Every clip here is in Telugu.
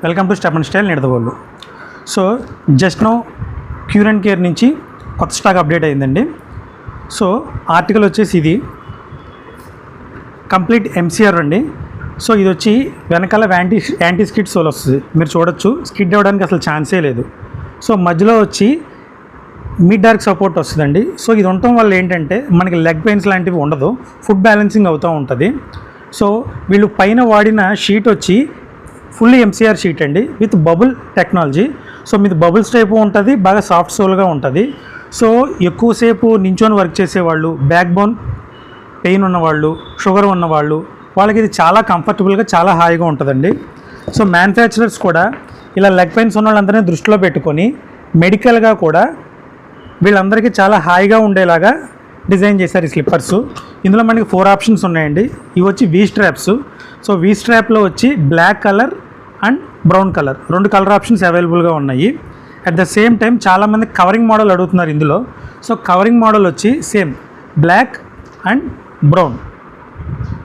Welcome to Step and Style Nidadavolu. So just no cure and care నుంచి కొత్త స్టాక్ అప్డేట్ అయిందండి. సో ఆర్టికల్ వచ్చేసి ఇది కంప్లీట్ ఎంసీఆర్ అండి. సో ఇది వచ్చి వెనకాల యాంటీ స్కిడ్ సోల్ వస్తుంది, మీరు చూడొచ్చు. స్కిడ్ అవ్వడానికి అసలు ఛాన్సే లేదు. సో మధ్యలో వచ్చి మిడ్ డార్క్ సపోర్ట్ వస్తుందండి. సో ఇది ఉండటం వల్ల ఏంటంటే మనకి లెగ్ పెయిన్స్ లాంటివి ఉండదు, ఫుడ్ బ్యాలెన్సింగ్ అవుతూ ఉంటుంది. సో వీళ్ళు పైన వాడిన షీట్ వచ్చి ఫుల్లీ ఎంసీఆర్ షీట్ అండి విత్ బబుల్ టెక్నాలజీ. సో మీది బబుల్స్ టైపు ఉంటుంది, బాగా సాఫ్ట్ సోల్గా ఉంటుంది. సో ఎక్కువసేపు నించొని వర్క్ చేసేవాళ్ళు, బ్యాక్ బోన్ పెయిన్ ఉన్నవాళ్ళు, షుగర్ ఉన్నవాళ్ళు, వాళ్ళకి ఇది చాలా కంఫర్టబుల్గా చాలా హాయిగా ఉంటుందండి. సో మ్యానుఫ్యాక్చరర్స్ కూడా ఇలా లెగ్ పెయిన్స్ ఉన్న వాళ్ళందరినీ దృష్టిలో పెట్టుకొని మెడికల్గా కూడా వీళ్ళందరికీ చాలా హాయిగా ఉండేలాగా డిజైన్ చేశారు ఈ స్లిప్పర్స్. ఇందులో మనకి 4 ఆప్షన్స్ ఉన్నాయండి. ఇవి వచ్చి వీ స్ట్రాప్స్. సో వీ స్ట్రాప్లో వచ్చి black colour and brown colour 2 colour options అవైలబుల్గా ఉన్నాయి. అట్ ద సేమ్ టైం చాలామంది కవరింగ్ మోడల్ అడుగుతున్నారు ఇందులో. సో కవరింగ్ మోడల్ వచ్చి same black and brown.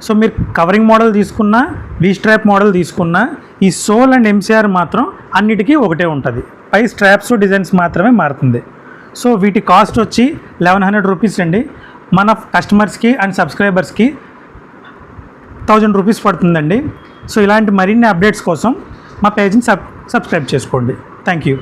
So మీరు కవరింగ్ మోడల్ తీసుకున్నా, వీ స్ట్రాప్ మోడల్ తీసుకున్నా, ఈ సోల్ అండ్ ఎంసీఆర్ మాత్రం అన్నిటికీ ఒకటే ఉంటుంది. పై స్ట్రాప్స్ డిజైన్స్ మాత్రమే మారుతుంది. సో వీటి కాస్ట్ వచ్చి 1100 రూపీస్ అండి. మన కస్టమర్స్కి అండ్ సబ్స్క్రైబర్స్కి 1000 రూపీస్ పడుతుందండి. సో ఇలాంటి మరిన్ని అప్డేట్స్ కోసం మా పేజ్ని సబ్స్క్రైబ్ చేసుకోండి. Thank you.